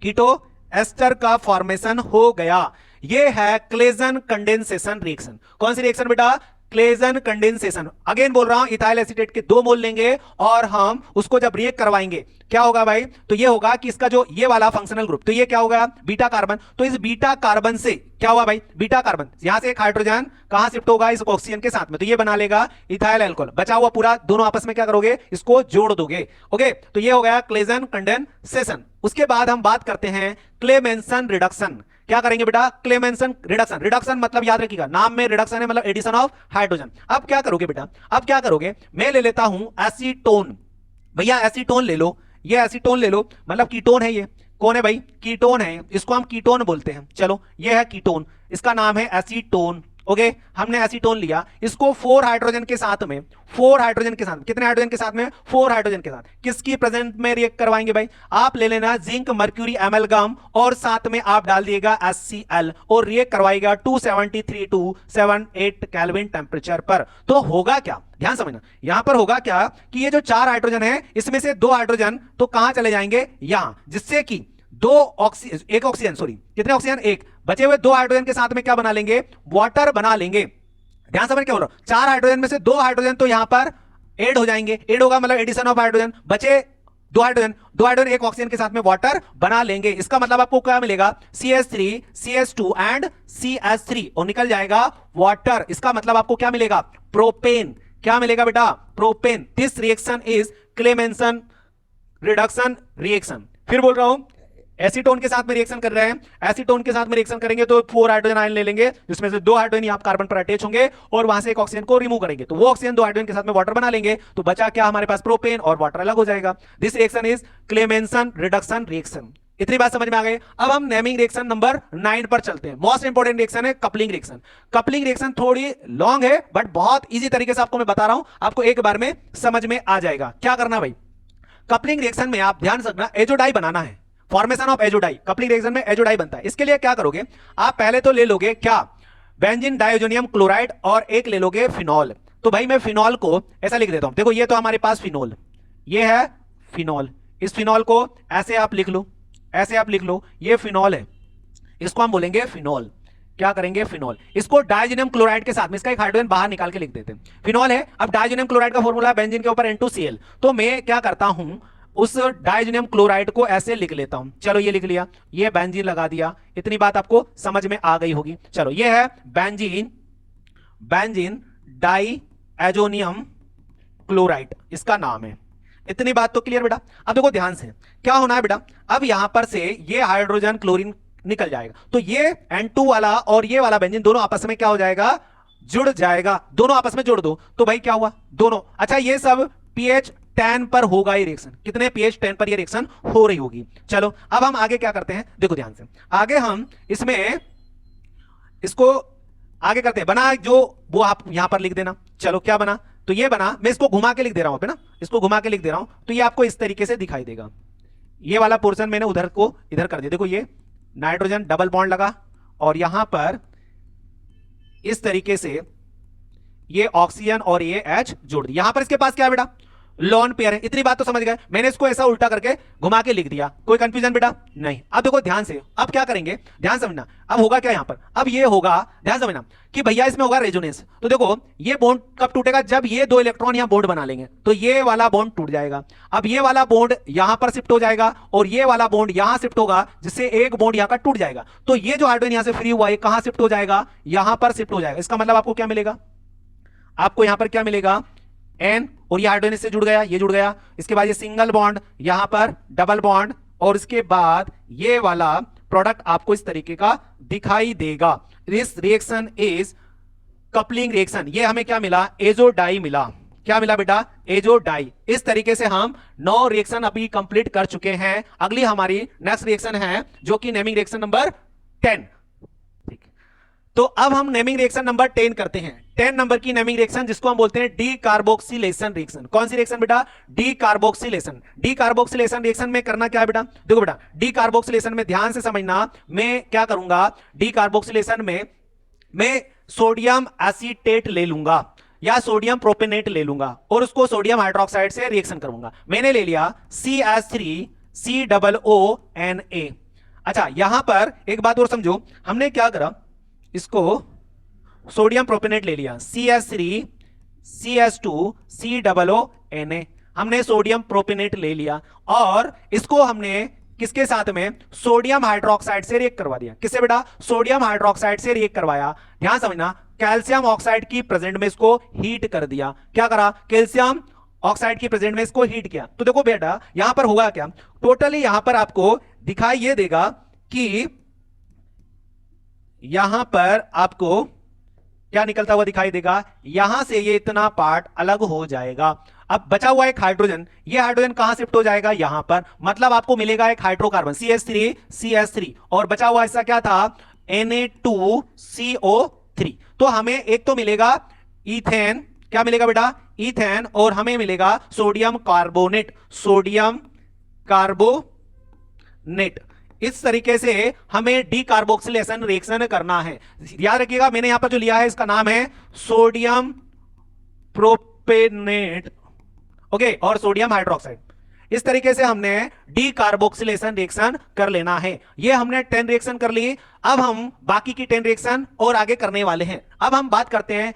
कीटो एस्टर का फॉर्मेशन हो गया। ये है क्लेजन कंडेंसेशन रिएक्शन। कौन सी रिएक्शन बेटा? Claisen condensation. अगेन बोल रहा हूं, इथाइल एसीटेट के 2 मोल लेंगे और हम उसको जब रिएक्ट करवाएंगे, क्या होगा भाई? तो ये होगा कि इसका जो ये वाला फंक्शनल ग्रुप, तो ये क्या होगा? Beta carbon. तो इस बीटा कार्बन से क्या हुआ भाई? बीटा कार्बन, यहां से एक हाइड्रोजन कहां शिफ्ट होगा? इस ऑक्सीजन के साथ में, तो ये बना लेगा इथाइल अल्कोहल। बचा हुआ पूरा दोनों आपस में क्या करोगे? इसको जोड़ दोगे। ओके, तो ये हो गया क्लेजन कंडेंसेशन। उसके बाद हम बात करते हैं क्लेमेंसन रिडक्शन। क्या करेंगे बेटा? Clemmensen reduction. रिडक्शन मतलब याद रखिएगा, नाम में रिडक्शन है, मतलब एडिशन ऑफ हाइड्रोजन। अब क्या करोगे बेटा? अब क्या करोगे? मैं ले लेता हूं एसीटोन। भैया एसीटोन ले लो, ये एसीटोन ले लो, मतलब कीटोन है ये। कौन है भाई? कीटोन है, इसको हम कीटोन बोलते हैं। चलो ये है कीटोन, इसका नाम है एसीटोन। ओके, हमने एसीटोन लिया, इसको 4 हाइड्रोजन के साथ में, 4 हाइड्रोजन के साथ, कितने हाइड्रोजन के साथ में? 4 हाइड्रोजन के साथ। किसकी प्रेजेंट में रिएक्ट करवाएंगे भाई? आप ले लेना जिंक मर्क्यूरी एमलगम, और साथ में आप डाल दिएगा HCl, और रिएक्ट करवाएगा 273 to 78 केल्विन टेंपरेचर पर। तो होगा क्या? ध्यान समझना, यहां पर होगा क्या कि ये जो 4 हाइड्रोजन है, इसमें से 2 हाइड्रोजन तो कहां चले जाएंगे? यहां, जिससे कि एक ऑक्सीजन, सॉरी कितने ऑक्सीजन? एक। बचे हुए 2 हाइड्रोजन के साथ में क्या बना लेंगे? वाटर बना लेंगे। ध्यान समझ क्या बोल रहा हूं? 4 हाइड्रोजन में से 2 हाइड्रोजन तो यहां पर ऐड हो जाएंगे, ऐड होगा मतलब एडिशन ऑफ हाइड्रोजन। बचे 2 हाइड्रोजन एक ऑक्सीजन के साथ में वाटर बना लेंगे। इसका मतलब आपको क्या मिलेगा? CH3 CH2 एंड CH3, और निकल जाएगा वाटर। इसका मतलब आपको क्या मिलेगा? प्रोपेन। क्या मिलेगा बेटा? Propane. This reaction is Clemmensen reduction reaction. फिर बोल रहा हूं, एसीटोन के साथ में रिएक्शन कर रहे हैं, एसीटोन के साथ में रिएक्शन करेंगे तो 4 हाइड्रोजन आयन ले लेंगे, जिसमें से 2 हाइड्रोजन यहां कार्बन पर अटैच होंगे, और वहां से एक ऑक्सीजन को रिमूव करेंगे, तो वो ऑक्सीजन 2 हाइड्रोजन के साथ में वाटर बना लेंगे। तो बचा क्या हमारे पास? प्रोपेन, और वाटर अलग हो जाएगा। This reaction is Clemmensen reduction reaction. इतनी बात समझ में आ गई? अब हम नेमिंग रिएक्शन नंबर 9 पर चलते हैं। मोस्ट इंपोर्टेंट रिएक्शन है कपलिंग रिएक्शन। कपलिंग रिएक्शन थोड़ी लॉन्ग है, बट बहुत इजी तरीके से आपको मैं बता रहा हूं, आपको एक बार में समझ में आ जाएगा। क्या करना भाई? कपलिंग रिएक्शन में आप ध्यान रखना, एजोडाई बनाना है। Formation of azo dye, coupling reaction में एजोडाई बनता है। इसके लिए क्या करोगे? आप पहले तो ले लोगे क्या? बेंजीन डाइओजोनियम क्लोराइड, और एक ले लोगे फिनॉल। तो भाई मैं फिनॉल को ऐसा लिख देता हूं, देखो ये तो हमारे पास फिनॉल, ये है फिनॉल। इस फिनॉल को ऐसे आप लिख लो, ऐसे आप लिख लो, ये फिनॉल है, इसको हम बोलेंगे फिनॉल। क्या करेंगे? फिनॉल। इसको डाइओजोनियम क्लोराइड के साथ में, इसका एक हाइड्रोजन बाहर निकाल के लिख देते हैं। फिनॉल है, अब डाइओजोनियम क्लोराइड का फॉर्मूला है बेंजीन के ऊपर N2Cl, तो मैं क्या करता हूं, उस डाइओजोनियम क्लोराइड को ऐसे लिख लेता हूं। चलो ये लिख लिया, ये बेंजीन लगा दिया। इतनी बात आपको समझ में आ गई होगी। चलो ये है बेंजीन डाइओजोनियम क्लोराइड, इसका नाम है। इतनी बात तो क्लियर बेटा? अब देखो ध्यान से, क्या होना है बेटा? अब यहां पर से ये हाइड्रोजन क्लोरीन निकल जाएगा, तो ये N2 वाला और ये वाला बेंजीन दोनों आपस में क्या हो जाएगा? जुड़ जाएगा। दोनों आपस में जोड़ दो, तो भाई क्या हुआ? दोनों। अच्छा ये सब pH 10 पर होगा ये रिएक्शन। कितने? pH 10 पर ये रिएक्शन हो रही होगी। चलो अब हम आगे क्या करते हैं, देखो ध्यान से। आगे हम इसमें इसको आगे करते हैं, बना जो वो आप यहां पर लिख देना। चलो क्या बना, तो ये बना, मैं इसको घुमा के लिख दे रहा हूं पे ना, इसको घुमा के लिख दे रहा हूं, तो ये आपको इस तरीके से दिखाई देगा। ये वाला पोर्शन मैंने उधर को इधर कर दिया, देखो ये नाइट्रोजन डबल बॉन्ड लगा और यहां पर इस तरीके से ये ऑक्सीजन और ये H जोड़ दिया। यहां पर इसके पास क्या है बेटा, लॉन पेयर है। इतनी बात तो समझ गए, मैंने इसको ऐसा उल्टा करके घुमा के लिख दिया, कोई कंफ्यूजन बेटा नहीं। अब देखो ध्यान से, अब क्या करेंगे, ध्यान समझना, अब होगा क्या यहां पर, अब ये होगा, ध्यान समझना कि भैया इसमें होगा रेजोनेंस। तो देखो ये बॉन्ड कब टूटेगा, जब ये दो इलेक्ट्रॉन यहां बॉन्ड बना लेंगे तो ये वाला बॉन्ड टूट जाएगा। अब ये वाला बॉन्ड यहां पर शिफ्ट हो जाएगा और ये वाला बॉन्ड यहां शिफ्ट होगा, जिससे एक बॉन्ड यहां का टूट जाएगा। तो ये जो हाइड्रोजन यहां से फ्री हुआ है कहां शिफ्ट हो जाएगा, यहां पर शिफ्ट हो जाएगा। इसका मतलब आपको क्या मिलेगा, आपको यहां पर क्या मिलेगा, N, और ये हाइड्रोजन से जुड़ गया, ये जुड़ गया, इसके बाद ये सिंगल बॉन्ड, यहां पर डबल बॉन्ड, और इसके बाद ये वाला प्रोडक्ट आपको इस तरीके का दिखाई देगा। This reaction is coupling reaction. ये हमें क्या मिला, एजो डाई मिला। क्या मिला बेटा, एजो डाई। इस तरीके से हम 9 रिएक्शन अभी कंप्लीट कर चुके हैं। अगली हमारी नेक्स्ट रिएक्शन है जो कि नेमिंग रिएक्शन नंबर 10। तो अब हम नेमिंग रिएक्शन नंबर 10 करते हैं। 10 नंबर की नेमिंग रिएक्शन जिसको हम बोलते हैं डी कार्बोक्सिलेशन रिएक्शन। कौन सी रिएक्शन बेटा, D carboxylation. D carboxylation reaction में करना क्या है बेटा, देखो बेटा डी कार्बोक्सिलेशन में ध्यान से समझना, मैं क्या करूंगा, डी कार्बोक्सिलेशन में मैं सोडियम एसीटेट ले लूंगा या सोडियम प्रोपेनेट ले लूंगा और उसको सोडियम हाइड्रोक्साइड से रिएक्शन करूंगा। मैंने ले लिया CH3COONA। अच्छा यहां पर एक बात और समझो, हमने क्या करा, इसको सोडियम प्रोपेनेट ले लिया, CH3 CH2 COONA, हमने सोडियम प्रोपेनेट ले लिया और इसको हमने किसके साथ में, सोडियम हाइड्रोक्साइड से रिएक्ट करवा दिया। किससे बेटा, सोडियम हाइड्रोक्साइड से रिएक्ट करवाया। ध्यान समझना, कैल्शियम ऑक्साइड की प्रेजेंट में इसको हीट कर दिया। क्या करा, कैल्शियम ऑक्साइड की प्रेजेंट में इसको हीट किया। तो देखो बेटा यहां पर होगा क्या, टोटली यहां पर आपको दिखाई ये देगा कि यहां पर आपको क्या निकलता हुआ दिखाई देगा, यहां से ये इतना पार्ट अलग हो जाएगा। अब बचा हुआ एक हाइड्रोजन, ये हाइड्रोजन कहां शिफ्ट हो जाएगा, यहां पर, मतलब आपको मिलेगा एक हाइड्रोकार्बन CH3 और बचा हुआ हिस्सा क्या था, Na2CO3। तो हमें एक तो मिलेगा इथेन, क्या मिलेगा बेटा, इथेन, और हमें मिलेगा सोडियम कार्बोनेट, सोडियम कार्बोनेट। इस तरीके से हमें डीकार्बोक्सिलेशन रिएक्शन करना है। याद रखिएगा मैंने यहां पर जो लिया है इसका नाम है सोडियम प्रोपेनेट, ओके, और सोडियम हाइड्रोक्साइड। इस तरीके से हमने डीकार्बोक्सिलेशन रिएक्शन कर लेना है। ये हमने 10 रिएक्शन कर ली। अब हम बाकी की 10 रिएक्शन और आगे करने वाले हैं। अब हम बात करते हैं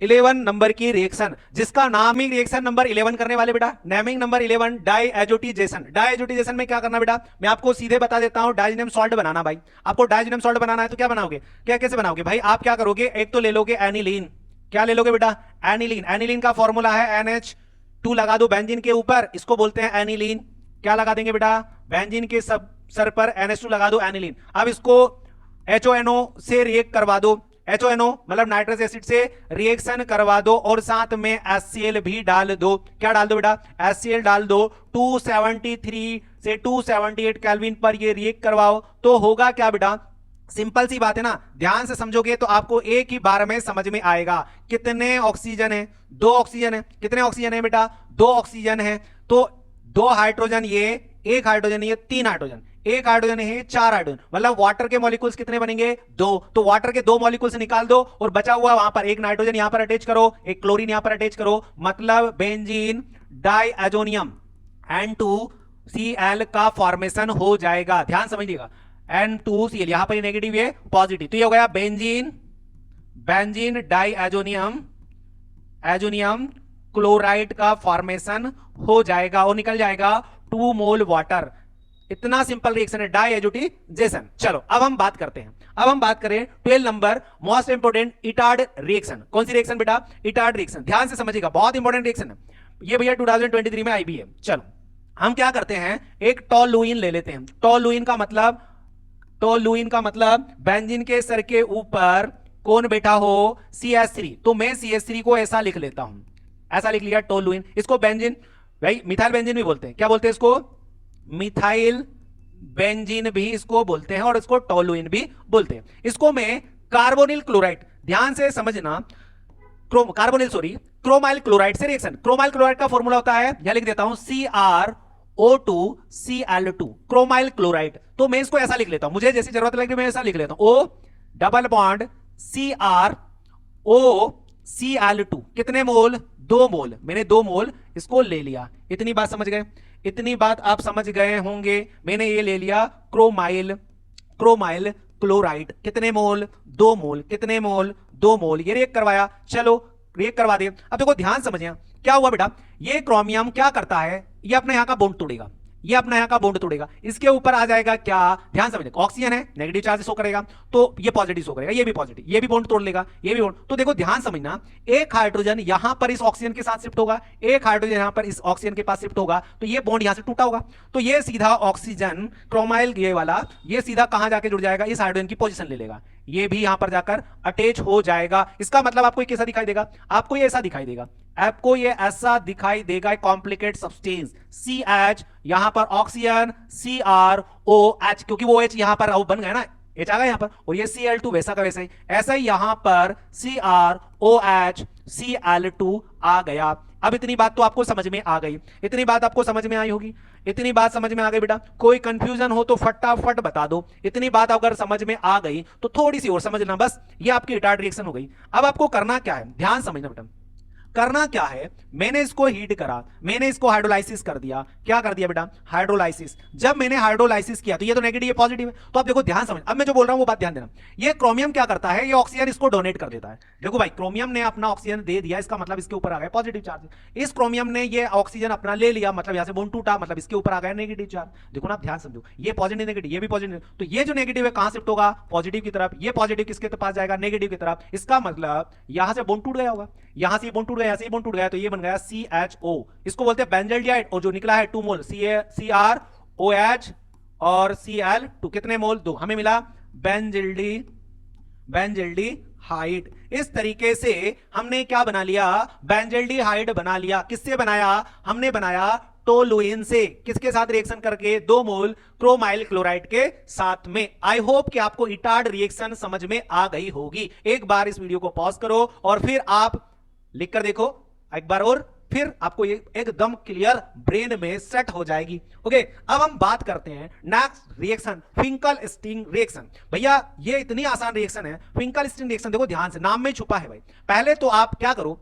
11 नंबर की रिएक्शन, जिसका नाम ही रिएक्शन नंबर 11 करने वाले बेटा, नेमिंग नंबर 11 डाइएजोटिजेशन। डाइएजोटिजेशन में क्या करना बेटा, मैं आपको सीधे बता देता हूं, डाइजेनियम सॉल्ट बनाना। भाई आपको डाइजेनियम सॉल्ट बनाना है तो क्या बनाओगे, क्या कैसे बनाओगे भाई, आप क्या करोगे, एक तो ले लोगे एनिलीन। क्या ले लोगे बेटा, एनिलीन। एनिलीन का फॉर्मूला है NH2 लगा दो बेंजीन के ऊपर, इसको बोलते हैं एनिलीन। क्या लगा देंगे बेटा, बेंजीन के सब सर पर NH2 लगा दो, एनिलीन। अब इसको HONO से रिएक्ट करवा दो, HONO मतलब नाइट्रस एसिड से रिएक्शन करवा दो और साथ में HCl भी डाल दो। क्या डाल दो बेटा, HCl डाल दो। 273 से 278 केल्विन पर ये रिएक्ट करवाओ तो होगा क्या बेटा, सिंपल सी बात है ना, ध्यान से समझोगे तो आपको एक ही बार में समझ में आएगा। कितने ऑक्सीजन है, 2 ऑक्सीजन है। कितने ऑक्सीजन है बेटा, 2 ऑक्सीजन है। तो 2 हाइड्रोजन ये, 1 हाइड्रोजन ये, 3 हाइड्रोजन, 1 हाइड्रोजन है, 4 हाइड्रोजन, मतलब वाटर के मॉलिक्यूल्स कितने बनेंगे, 2। तो वाटर के 2 मॉलिक्यूल्स निकाल दो और बचा हुआ वहां पर एक नाइट्रोजन यहां पर अटैच करो, एक क्लोरीन यहां पर अटैच करो, मतलब बेंजीन डाइएजोनियम N2Cl का फॉर्मेशन हो जाएगा। ध्यान समझिएगा, N2Cl यहां पर नेगेटिव है, पॉजिटिव, तो ये हो गया बेंजीन डाइएजोनियम क्लोराइड का फॉर्मेशन हो जाएगा और निकल जाएगा 2 मोल वाटर। इतना सिंपल रिएक्शन है डाइएजोटिजेशन। चलो अब हम बात करते हैं, अब हम बात करें 12 number most important Etard reaction. कौन सी रिएक्शन बेटा, इटार्ड रिएक्शन। ध्यान से समझिएगा, बहुत इंपॉर्टेंट रिएक्शन है ये भैया, 2023 में आई भी है। चलो हम क्या करते हैं, एक टोलुइन ले लेते हैं। टोलुइन का मतलब बेंजीन के सर के ऊपर कौन बैठा हो, CH3। तो मैं CH3 को ऐसा लिख लेता हूं, ऐसा लिख लिया टोलुइन। इसको बेंजीन, भाई मिथाइल बेंजीन भी बोलते हैं। क्या बोलते हैं इसको, मिथाइल बेंजीन भी इसको बोलते हैं और इसको टोलुइन भी बोलते हैं। इसको मैं कार्बोनिल क्लोराइड, ध्यान से समझना, कार्बोनिल सॉरी क्रोमाइल क्लोराइड से रिएक्शन। क्रोमाइल क्लोराइड का फॉर्मूला होता है, यहां लिख देता हूं, CrO2Cl2, क्रोमाइल क्लोराइड। तो मैं इसको ऐसा लिख लेता हूं, मुझे जैसी जरूरत लगे मैं ऐसा लिख लेता हूं, O डबल बॉन्ड CrOCl2, कितने मोल? 2 मोल। मैंने 2 मोल इसको ले लिया। इतनी बात समझ गए? इतनी बात आप समझ गए होंगे। मैंने ये ले लिया क्रोमाइल क्लोराइड, कितने मोल? 2 मोल। कितने मोल? 2 मोल। ये रिएक्ट करवाया, चलो रिएक्ट करवा दिए। अब देखो ध्यान समझिए क्या हुआ बेटा, ये क्रोमियम क्या करता है, ये अपने यहां का बॉन्ड तोड़ेगा, ये अपना यहां का बॉन्ड तोड़ेगा, इसके ऊपर आ जाएगा क्या, ध्यान समझिए, ऑक्सीजन है, नेगेटिव चार्ज शो करेगा, तो ये पॉजिटिव शो करेगा, ये भी पॉजिटिव, ये भी बॉन्ड तोड़ लेगा, ये भी बॉन्ड। तो देखो ध्यान समझना, एक हाइड्रोजन यहां पर इस ऑक्सीजन के साथ शिफ्ट होगा, एक हाइड्रोजन यहां पर इस ऑक्सीजन के पास शिफ्ट होगा, तो ये बॉन्ड यहां से टूटा होगा, तो ये सीधा ऑक्सीजन क्रोमाइल ये वाला, ये सीधा कहां जाके जुड़ जाएगा, इस हाइड्रोजन की पोजीशन ले लेगा, ये भी यहां पर जाकर अटैच हो जाएगा। इसका मतलब आपको कैसा दिखाई देगा, आपको ये ऐसा दिखाई देगा, आपको ये ऐसा दिखाई देगा, कॉम्प्लिकेट सब्सटेंस CH, यहां पर ऑक्सीजन CrOH, क्योंकि वो H यहां पर बन गया ना, H आ गया यहां पर, और ये Cl2 वैसा का वैसा ही, ऐसा ही यहां पर CrOH Cl2 आ गया। अब इतनी बात तो आपको समझ में आ गई, इतनी बात आपको समझ में आई होगी, इतनी बात समझ में आ गई बेटा। कोई कंफ्यूजन हो तो फटाफट बता दो। इतनी बात अगर समझ में आ गई तो थोड़ी सी और समझना, बस ये आपकी रिटार्ड रिएक्शन हो गई। अब आपको करना क्या है, ध्यान समझना बेटा, करना क्या है, मैंने इसको हीट करा, मैंने इसको हाइड्रोलाइसिस कर दिया। क्या कर दिया बेटा, हाइड्रोलाइसिस। जब मैंने हाइड्रोलाइसिस किया तो ये तो नेगेटिव, ये पॉजिटिव है, तो आप देखो ध्यान समझ, अब मैं जो बोल रहा हूं वो बात ध्यान देना। ये क्रोमियम क्या करता है, ये ऑक्सीजन इसको डोनेट कर देता है। देखो भाई, क्रोमियम ने अपना ऑक्सीजन दे दिया, इसका मतलब इसके ऊपर आ गया पॉजिटिव चार्ज। इस क्रोमियम ने ये ऑक्सीजन अपना ले लिया, मतलब यहां से बॉन्ड टूटा, मतलब इसके ऊपर आ गया नेगेटिव चार्ज। देखो ना, आप ध्यान समझो, ये पॉजिटिव नेगेटिव, ये भी पॉजिटिव, तो ये जो नेगेटिव है कहां शिफ्ट होगा, पॉजिटिव की तरफ, ये पॉजिटिव किसके पास जाएगा, नेगेटिव की तरफ। इसका मतलब यहां से बॉन्ड टूट गया होगा, यहां से बॉन्ड टूट गया, यहां से बॉन्ड टूट गया, तो ये बन गया CHO, इसको बोलते हैं बेंजल्डिहाइड, और जो निकला है 2 मोल CrOH और Cl2, कितने मोल, 2, हमें मिला बेंजल्डिहाइड। इस तरीके से हमने क्या बना लिया, बेंजल्डिहाइड बना लिया। किससे बनाया, हमने बनाया टोलुइन से, किसके साथ रिएक्शन करके, 2 मोल क्रोमाइल क्लोराइड के साथ में। आई होप कि आपको इटार्ड रिएक्शन समझ में आ गई होगी। एक बार इस वीडियो को पॉज करो और फिर आप लिख कर देखो एक बार, और फिर आपको ये एकदम क्लियर ब्रेन में सेट हो जाएगी। ओके, अब हम बात करते हैं नेक्स्ट रिएक्शन, फिंकल-स्टिंग रिएक्शन। भैया ये इतनी आसान रिएक्शन है, फिंकल-स्टिंग रिएक्शन, देखो ध्यान से, नाम में छुपा है भाई। पहले तो आप क्या करो,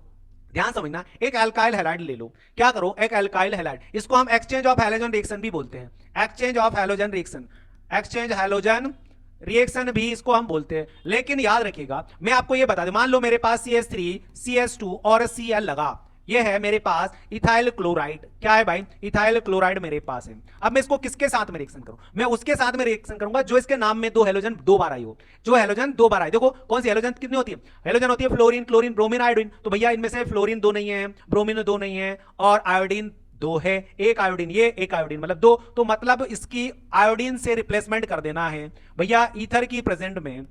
ध्यान समझना, एक एल्काइल हैलाइड ले लो। क्या करो, एक एल्काइल हैलाइड, इसको हम एक्सचेंज ऑफ हैलोजन रिएक्शन भी बोलते हैं, exchange of halogen reaction, exchange halogen reaction भी इसको हम बोलते हैं। लेकिन याद रखिएगा, मैं आपको ये बता दूं, मान लो मेरे पास CH3 CH2 और Cl लगा, ये है मेरे पास इथाइल क्लोराइड। क्या है भाई, इथाइल क्लोराइड मेरे पास है। अब मैं इसको किसके साथ में रिएक्शन करूं, मैं उसके साथ में रिएक्शन करूंगा जो इसके नाम में 2 हैलोजन 2 बार आई हो, जो हैलोजन 2 बार आई। देखो कौन सी हैलोजन कितनी होती है, हैलोजन होती है फ्लोरीन, क्लोरीन, ब्रोमीन, आयोडीन। तो भैया इनमें से फ्लोरीन 2 नहीं है, ब्रोमीन 2 नहीं है, और आयोडीन 2 है, एक आयोडीन, ये एक आयोडीन, मतलब 2। तो मतलब इसकी आयोडीन से रिप्लेसमेंट कर देना है भैया ईथर की प्रेजेंट में।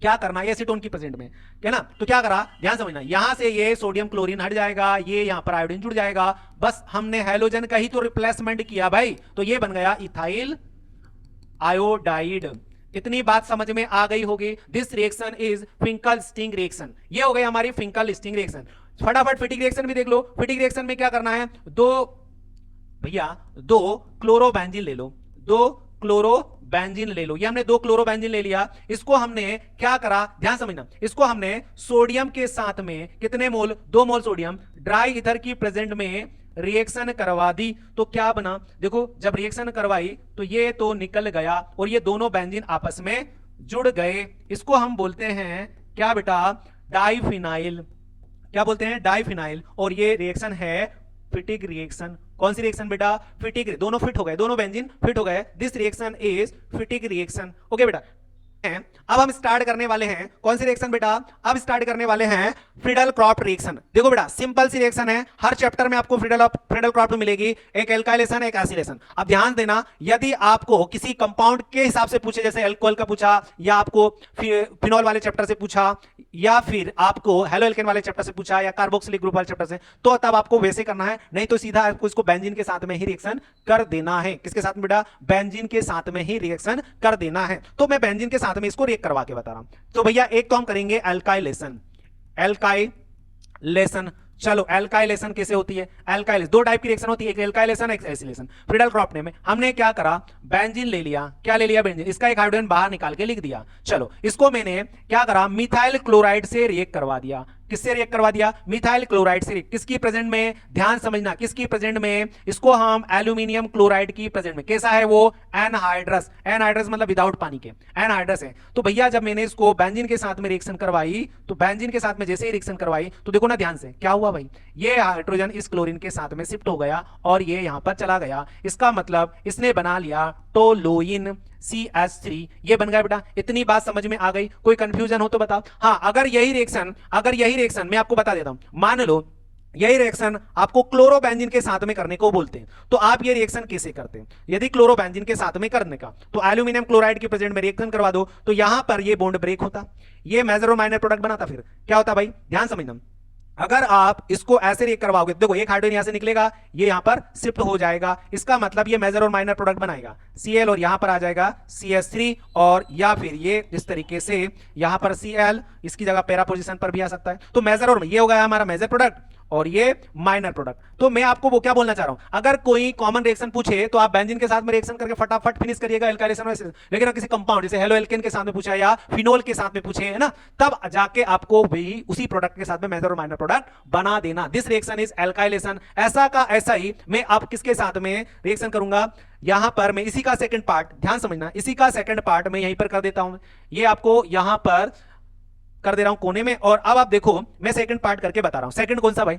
क्या करना है, एसीटोन की प्रेजेंट में, क्या ना, तो क्या करा, ध्यान समझना, यहां से ये सोडियम क्लोरीन हट जाएगा, ये यहां पर आयोडीन जुड़ जाएगा, बस हमने हैलोजन का ही तो रिप्लेसमेंट किया भाई, तो ये बन गया इथाइल आयोडाइड। इतनी बात समझ में आ गई होगी। This reaction is Finkel-sting reaction. ये हो गई हमारी फिंकल-स्टिंग रिएक्शन। फटाफट फिटिक रिएक्शन भी देख लो। फिटिक रिएक्शन में क्या करना है, 2 क्लोरोबेंजीन ले लो, 2 क्लोरोबेंजीन ले लो। ये हमने 2 क्लोरोबेंजीन ले लिया, इसको हमने क्या करा, ध्यान समझना, इसको हमने सोडियम के साथ में कितने मोल, 2 मोल सोडियम ड्राई ईथर की प्रेजेंट में रिएक्शन करवा दी। तो क्या बना, देखो जब रिएक्शन करवाई तो ये तो निकल गया और ये दोनों बेंजीन आपस में जुड़ गए। इसको हम बोलते हैं क्या बेटा, डाइफिनाइल। क्या बोलते हैं, डाइफिनाइल। और ये रिएक्शन है फिटिक रिएक्शन। कौन सी रिएक्शन बेटा, फिटिक। दोनों फिट हो गए, दोनों बेंजीन फिट हो गए। This reaction is फिटिक reaction. Okay बेटा, अब हम स्टार्ट करने वाले हैं कौन सी रिएक्शन बेटा, अब स्टार्ट करने वाले हैं फ्रीडल क्रॉफ्ट रिएक्शन। देखो बेटा सिंपल सी रिएक्शन है, हर चैप्टर में आपको फ्रीडल क्रॉफ्ट मिलेगी, एक एल्काइलेशन एक एसिलेशन। अब ध्यान देना, यदि आपको किसी कंपाउंड के हिसाब से पूछे, जैसे अल्कोहल का पूछा, या आपको फिनॉल वाले चैप्टर से पूछा, या फिर आपको हेलो एल्केन वाले चैप्टर से पूछा, या कार्बोक्सिलिक ग्रुप वाले चैप्टर से, तो तब आपको वैसे करना है, नहीं तो सीधा आपको इसको बेंजीन के साथ में ही रिएक्शन कर देना है। किसके साथ में बेटा, बेंजीन के साथ में ही रिएक्शन कर देना है। तो मैं बेंजीन के साथ में इसको रिएक्ट करवा के बता रहा हूं। तो भैया एक तो हम करेंगे एल्काइलेशन, लेसन। चलो एल्काइलेशन कैसे होती है? एल्काइलेशन दो टाइप की रिएक्शन होती है, एक एल्काइलेशन एक एसिलेशन। फ्रीडल क्रॉफ्ट में हमने क्या करा, बेंजीन ले लिया, क्या ले लिया, बेंजीन, इसका एक हाइड्रोजन बाहर निकाल के लिख दिया। चलो इसको मैंने क्या करा, मिथाइल क्लोराइड से रिएक्ट करवा दिया। किससे रिएक्ट करवा दिया? मिथाइल क्लोराइड से। किसकी प्रेजेंट में? ध्यान समझना, किसकी प्रेजेंट में? इसको हम एल्यूमिनियम क्लोराइड की प्रेजेंट में। कैसा है वो? एनहाइड्रस। एनहाइड्रस मतलब विदाउट पानी के एनहाइड्रस है। तो भैया जब मैंने इसको बेंजीन के साथ में रिएक्शन करवाई, तो बेंजीन के साथ में जैसे ही रिएक्शन करवाई तो देखो ना ध्यान से क्या हुआ भाई, ये हाइड्रोजन इस क्लोरीन के साथ में शिफ्ट हो गया और ये यहां पर चला गया। इसका मतलब इसने बना लिया टोलुइन CH3, ये बन गया बेटा। इतनी बात समझ में आ गई? कोई कंफ्यूजन हो तो बताओ। हाँ, अगर यही रिएक्शन मैं आपको बता देता हूं, मान लो यही रिएक्शन आपको क्लोरोबेंजीन के साथ में करने को बोलते हैं, तो आप ये रिएक्शन कैसे करते हैं? यदि क्लोरोबेंजीन के साथ में करने का, तो एल्यूमिनियम क्लोराइड के प्रेजेंट में रिएक्शन करवा दो, तो यहां पर ये बॉन्ड ब्रेक होता, ये मेजर और माइनर प्रोडक्ट बनाता। फिर क्या होता भाई, ध्यान समझना। अगर आप इसको ऐसे रिएक्ट करवाओगे, देखो एक हाइड्रोजन यहां से निकलेगा, ये यहां पर शिफ्ट हो जाएगा, इसका मतलब ये मेजर और माइनर प्रोडक्ट बनाएगा Cl, और यहां पर आ जाएगा CH3, और या फिर ये इस तरीके से यहां पर Cl, इसकी जगह पैरा पोजीशन पर भी आ सकता है। तो मेजर और ये हो गया हमारा मेजर प्रोडक्ट और ये माइनर प्रोडक्ट। तो मैं आपको वो क्या बोलना चाह रहा हूं, अगर कोई कॉमन रिएक्शन पूछे तो आप बेंजीन के साथ में रिएक्शन करके फटाफट फिनिश करिएगा एल्काइलेशन। लेकिन अगर किसी कंपाउंड जैसे हेलो एल्केन के साथ में पूछा या फिनोल के साथ में पूछे, है ना, तब जाके आपको वही उसी प्रोडक्ट के साथ में मेजर और माइनर प्रोडक्ट बना देना। This reaction is alkylation. ऐसा का ऐसा ही मैं आप किसके साथ में रिएक्शन करूंगा, यहां पर मैं इसी का सेकंड पार्ट, ध्यान समझना, इसी का सेकंड पार्ट मैं यहीं पर कर देता हूं, ये आपको यहां पर कर दे रहा हूं कोने में। और अब आप देखो मैं सेकंड पार्ट करके बता रहा हूं। सेकंड कौन सा भाई?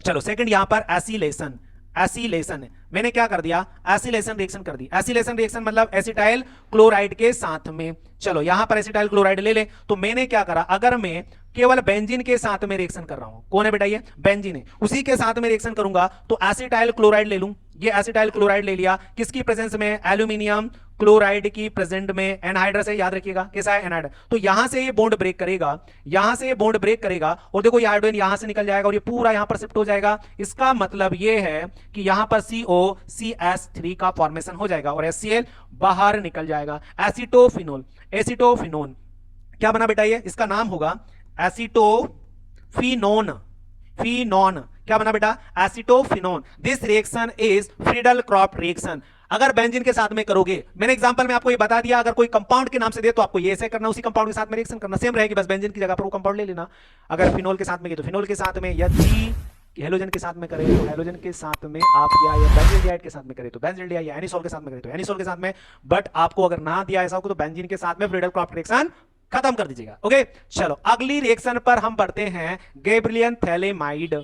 चलो सेकंड यहां पर एसिलेशन। एसिलेशन मैंने क्या कर दिया, एसिलेशन रिएक्शन कर दी। एसिलेशन रिएक्शन मतलब एसिटाइल क्लोराइड के साथ में। चलो यहां पर एसिटाइल क्लोराइड ले ले, तो मैंने क्या करा, अगर मैं केवल बेंजीन के साथ में रिएक्शन कर रहा हूं, कौन है बेटा ये? बेंजीन है, उसी के साथ में रिएक्शन करूंगा तो एसिटाइल क्लोराइड ले लूं। ये एसिटाइल क्लोराइड ले लिया, किसकी प्रेजेंस में? एल्यूमिनियम क्लोराइड की प्रेजेंट में। एनहाइड्रस है, याद रखिएगा कैसा है? एनहाइड्रस। तो यहां से ये बॉन्ड ब्रेक करेगा, यहां से ये बॉन्ड ब्रेक करेगा, और देखो ये हाइड्रोजन यहां से निकल जाएगा और ये पूरा यहां पर शिफ्ट हो जाएगा। इसका मतलब ये है कि यहां पर COCH3 का फॉर्मेशन हो जाएगा और HCl बाहर निकल जाएगा। एसिटोफिनोल, एसिटोफिनोन क्या बना बेटा? ये इसका नाम होगा एसिटोफिनोन। फिनोन क्या बना बेटा? Acetophenone. This reaction is Friedel Crafts reaction. अगर बेंजीन के साथ में करोगे, मैंने एग्जांपल में आपको ये बता दिया, अगर कोई कंपाउंड के नाम से दे तो आपको ये ऐसे करना, उसी कंपाउंड के साथ में रिएक्शन करना, सेम रहेगी, बस बेंजीन की जगह पर वो कंपाउंड ले लेना। अगर फिनोल के साथ में तो फिनोल के साथ में, यदि हेलोजन के साथ में करें तो हेलोजन के साथ में आप, या बेंजील्डिहाइड के साथ में करें तो बेंजील्डिहाइड, या एनिसोल के साथ में करें तो एनिसोल के साथ में। बट आपको अगर ना दिया ऐसा हो तो बेंजीन के साथ में फ्रीडल क्रॉफ्ट रिएक्शन खत्म कर दीजिएगा। ओके चलो अगली रिएक्शन पर हम बढ़ते हैं, गैब्रिलियन थैलेमाइड।